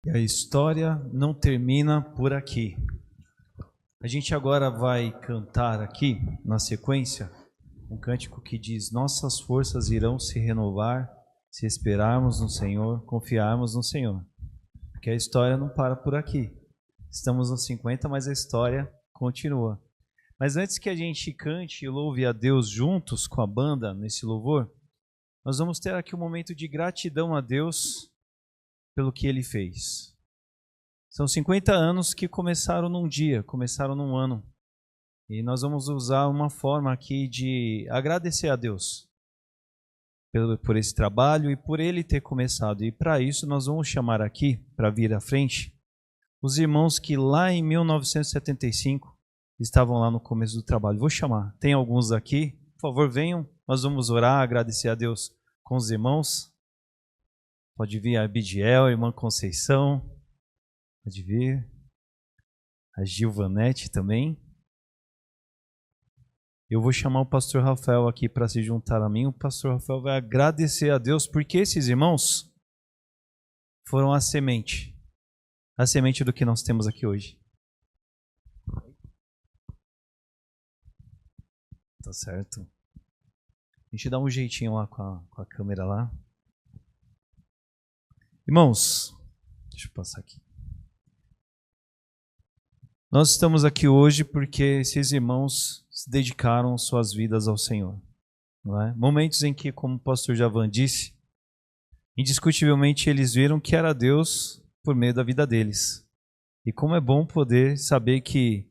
E a história não termina por aqui. A gente agora vai cantar aqui, na sequência, um cântico que diz: nossas forças irão se renovar se esperarmos no Senhor, confiarmos no Senhor. Porque a história não para por aqui. Estamos nos 50, mas a história continua. Mas antes que a gente cante e louve a Deus juntos com a banda nesse louvor, nós vamos ter aqui um momento de gratidão a Deus pelo que Ele fez. São 50 anos que começaram num dia, começaram num ano. E nós vamos usar uma forma aqui de agradecer a Deus por esse trabalho e por Ele ter começado. E para isso nós vamos chamar aqui, para vir à frente, os irmãos que lá em 1975 estavam lá no começo do trabalho. Vou chamar. Tem alguns aqui. Por favor, venham. Nós vamos orar, agradecer a Deus com os irmãos. Pode vir a Abidiel, a irmã Conceição. Pode vir. A Gilvanete também. Eu vou chamar o pastor Rafael aqui para se juntar a mim. O pastor Rafael vai agradecer a Deus porque esses irmãos foram a semente do que nós temos aqui hoje. Tá certo. A gente dá um jeitinho lá com a câmera lá. Irmãos, deixa eu passar aqui. Nós estamos aqui hoje porque esses irmãos se dedicaram suas vidas ao Senhor. Não é? Momentos em que, como o pastor Javan disse, indiscutivelmente eles viram que era Deus por meio da vida deles. E como é bom poder saber que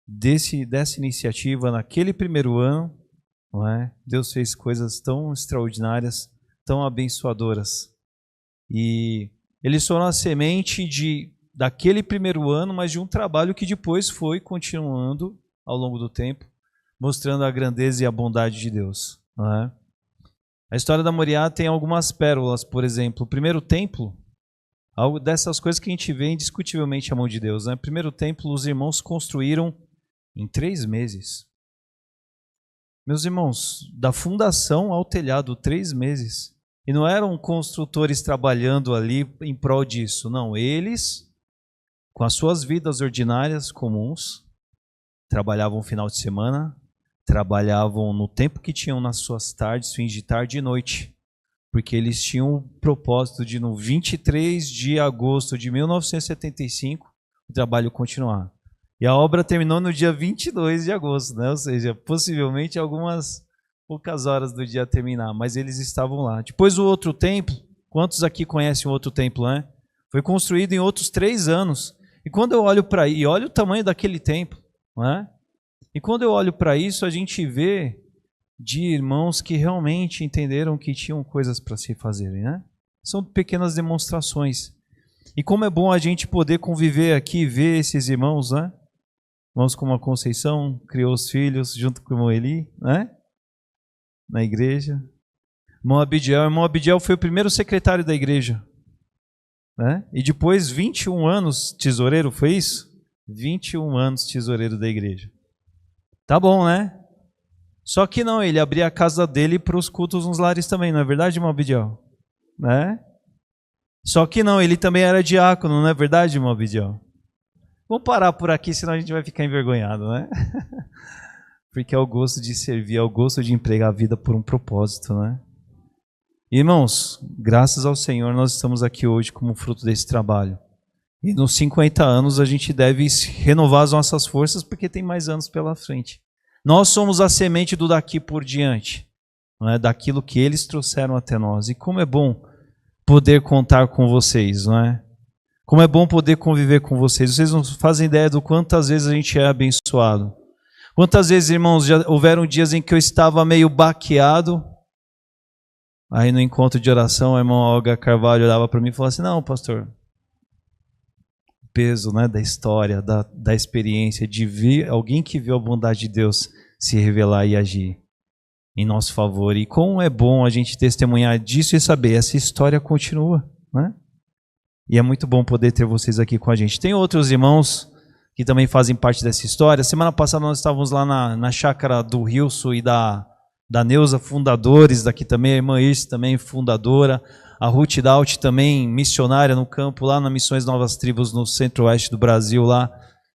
dessa iniciativa, naquele primeiro ano, não é? Deus fez coisas tão extraordinárias, tão abençoadoras. E eles foram a semente daquele primeiro ano, mas de um trabalho que depois foi continuando ao longo do tempo, mostrando a grandeza e a bondade de Deus. Não é? A história da Moriá tem algumas pérolas, por exemplo, o primeiro templo, algo dessas coisas que a gente vê indiscutivelmente a mão de Deus. Né? O primeiro templo, os irmãos construíram em 3 meses. Meus irmãos, da fundação ao telhado, 3 meses. E não eram construtores trabalhando ali em prol disso. Não, eles, com as suas vidas ordinárias, comuns, trabalhavam final de semana, trabalhavam no tempo que tinham nas suas tardes, fins de tarde e noite. Porque eles tinham o propósito de, no 23 de agosto de 1975, o trabalho continuar. E a obra terminou no dia 22 de agosto, né? Ou seja, possivelmente algumas poucas horas do dia terminar, mas eles estavam lá. Depois o outro templo, quantos aqui conhecem o outro templo, né? Foi construído em outros 3 anos. E quando eu olho para aí, olha o tamanho daquele templo, né? E quando eu olho para isso, a gente vê de irmãos que realmente entenderam que tinham coisas para se fazerem, né? São pequenas demonstrações. E como é bom a gente poder conviver aqui e ver esses irmãos, né? Irmãos como a Conceição, criou os filhos junto com o irmão Eli, né? Na igreja. Irmão Abidiel foi o primeiro secretário da igreja. Né? E depois 21 anos tesoureiro, foi isso? 21 anos tesoureiro da igreja. Tá bom, né? Só que não, ele abria a casa dele para os cultos nos lares também, não é verdade, irmão Abidiel? Né? Só que não, ele também era diácono, não é verdade, irmão Abidiel? Vamos parar por aqui, senão a gente vai ficar envergonhado, né? Porque é o gosto de servir, é o gosto de empregar a vida por um propósito, né? Irmãos, graças ao Senhor nós estamos aqui hoje como fruto desse trabalho. E nos 50 anos a gente deve renovar as nossas forças porque tem mais anos pela frente. Nós somos a semente do daqui por diante, não é? Daquilo que eles trouxeram até nós. E como é bom poder contar com vocês, não é? Como é bom poder conviver com vocês. Vocês não fazem ideia do quantas vezes a gente é abençoado. Quantas vezes, irmãos, já houveram dias em que eu estava meio baqueado. Aí no encontro de oração, a irmã Olga Carvalho olhava para mim e falava assim: não, pastor, o peso, né, da história, da experiência, de ver alguém que viu a bondade de Deus se revelar e agir em nosso favor. E como é bom a gente testemunhar disso e saber, essa história continua, né? E é muito bom poder ter vocês aqui com a gente. Tem outros irmãos que também fazem parte dessa história. Semana passada nós estávamos lá na chácara do Rilson e da Neuza, fundadores daqui também, a irmã Irce também, fundadora. A Ruth Daut também missionária no campo, lá na Missões Novas Tribos, no centro-oeste do Brasil, lá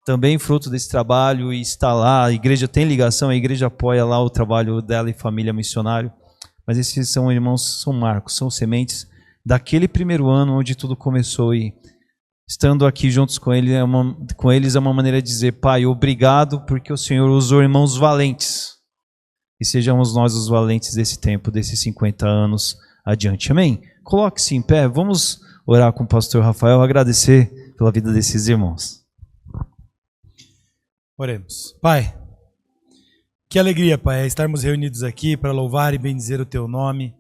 também fruto desse trabalho, e está lá, a igreja tem ligação, a igreja apoia lá o trabalho dela e família missionário. Mas esses são irmãos, são marcos, são sementes daquele primeiro ano onde tudo começou, e estando aqui juntos com eles é uma maneira de dizer: Pai, obrigado porque o Senhor usou irmãos valentes, e sejamos nós os valentes desse tempo, desses 50 anos adiante. Amém? Coloque-se em pé, vamos orar com o pastor Rafael, agradecer pela vida desses irmãos. Oremos. Pai, que alegria, Pai, é estarmos reunidos aqui para louvar e bendizer o Teu nome,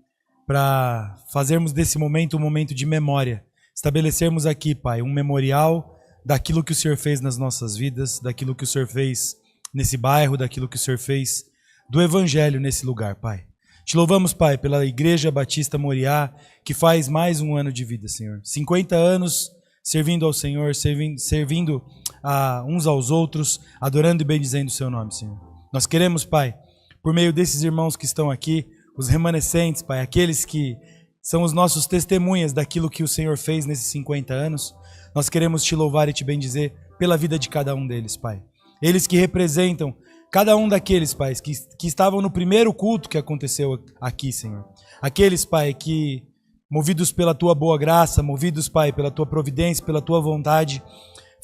para fazermos desse momento um momento de memória, estabelecermos aqui, Pai, um memorial daquilo que o Senhor fez nas nossas vidas, daquilo que o Senhor fez nesse bairro, daquilo que o Senhor fez do Evangelho nesse lugar, Pai. Te louvamos, Pai, pela Igreja Batista Moriá, que faz mais um ano de vida, Senhor. 50 anos servindo ao Senhor, servindo a uns aos outros, adorando e bendizendo o Seu nome, Senhor. Nós queremos, Pai, por meio desses irmãos que estão aqui, os remanescentes, Pai, aqueles que são os nossos testemunhas daquilo que o Senhor fez nesses 50 anos, nós queremos Te louvar e Te bendizer pela vida de cada um deles, Pai. Eles que representam cada um daqueles, Pai, que estavam no primeiro culto que aconteceu aqui, Senhor. Aqueles, Pai, que movidos pela Tua boa graça, movidos, Pai, pela Tua providência, pela Tua vontade,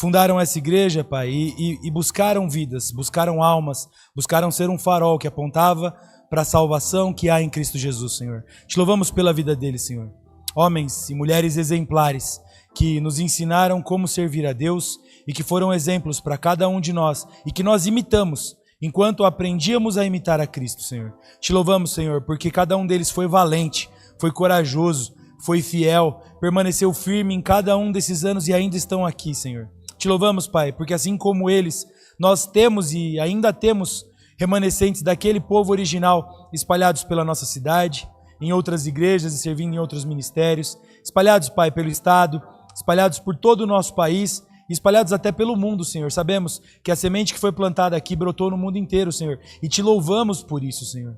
fundaram essa igreja, Pai, e buscaram vidas, buscaram almas, buscaram ser um farol que apontava para a salvação que há em Cristo Jesus, Senhor. Te louvamos pela vida deles, Senhor. Homens e mulheres exemplares que nos ensinaram como servir a Deus e que foram exemplos para cada um de nós e que nós imitamos enquanto aprendíamos a imitar a Cristo, Senhor. Te louvamos, Senhor, porque cada um deles foi valente, foi corajoso, foi fiel, permaneceu firme em cada um desses anos e ainda estão aqui, Senhor. Te louvamos, Pai, porque assim como eles, nós temos e ainda temos remanescentes daquele povo original espalhados pela nossa cidade, em outras igrejas e servindo em outros ministérios, espalhados, Pai, pelo Estado, espalhados por todo o nosso país, espalhados até pelo mundo, Senhor. Sabemos que a semente que foi plantada aqui brotou no mundo inteiro, Senhor, e Te louvamos por isso, Senhor.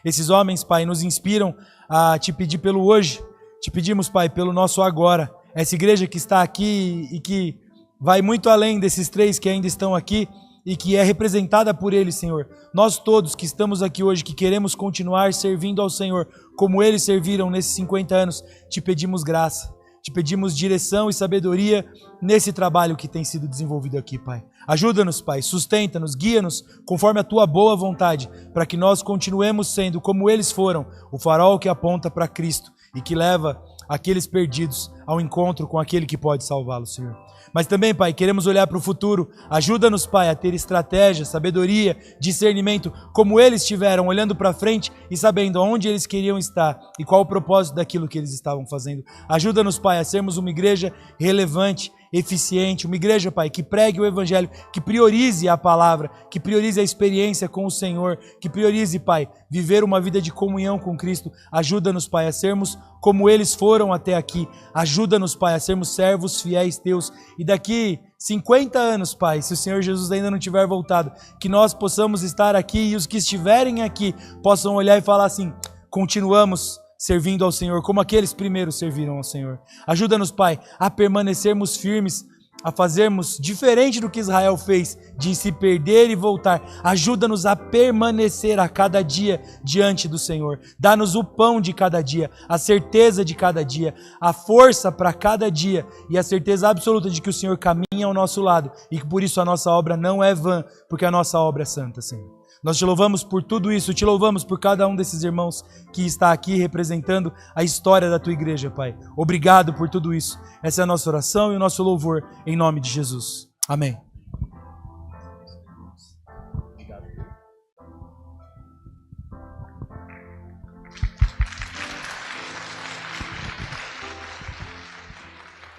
Esses homens, Pai, nos inspiram a Te pedir pelo hoje, Te pedimos, Pai, pelo nosso agora. Essa igreja que está aqui e que vai muito além desses 3 que ainda estão aqui e que é representada por eles, Senhor. Nós todos que estamos aqui hoje, que queremos continuar servindo ao Senhor, como eles serviram nesses 50 anos, Te pedimos graça, Te pedimos direção e sabedoria nesse trabalho que tem sido desenvolvido aqui, Pai. Ajuda-nos, Pai, sustenta-nos, guia-nos conforme a Tua boa vontade, para que nós continuemos sendo, como eles foram, o farol que aponta para Cristo e que leva aqueles perdidos ao encontro com aquele que pode salvá-los, Senhor. Mas também, Pai, queremos olhar para o futuro. Ajuda-nos, Pai, a ter estratégia, sabedoria, discernimento, como eles tiveram, olhando para frente e sabendo onde eles queriam estar e qual o propósito daquilo que eles estavam fazendo. Ajuda-nos, Pai, a sermos uma igreja relevante, eficiente, uma igreja, Pai, que pregue o Evangelho, que priorize a palavra, que priorize a experiência com o Senhor, que priorize, Pai, viver uma vida de comunhão com Cristo. Ajuda-nos, Pai, a sermos como eles foram até aqui. Ajuda-nos, Pai, a sermos servos fiéis Teus. E daqui 50 anos, Pai, se o Senhor Jesus ainda não tiver voltado, que nós possamos estar aqui e os que estiverem aqui possam olhar e falar assim: continuamos servindo ao Senhor, como aqueles primeiros serviram ao Senhor. Ajuda-nos, Pai, a permanecermos firmes, a fazermos diferente do que Israel fez, de se perder e voltar. Ajuda-nos a permanecer a cada dia diante do Senhor. Dá-nos o pão de cada dia, a certeza de cada dia, a força para cada dia e a certeza absoluta de que o Senhor caminha ao nosso lado e que por isso a nossa obra não é vã, porque a nossa obra é santa, Senhor. Nós Te louvamos por tudo isso, Te louvamos por cada um desses irmãos que está aqui representando a história da Tua igreja, Pai. Obrigado por tudo isso. Essa é a nossa oração e o nosso louvor em nome de Jesus. Amém.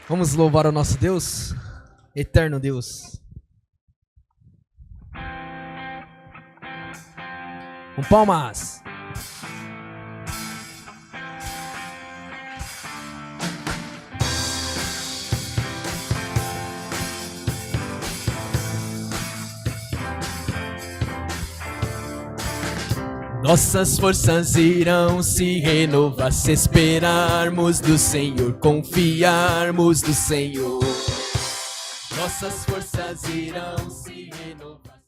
Vamos louvar o nosso Deus, eterno Deus. Com palmas. Nossas forças irão se renovar se esperarmos do Senhor, confiarmos do Senhor. Nossas forças irão se renovar.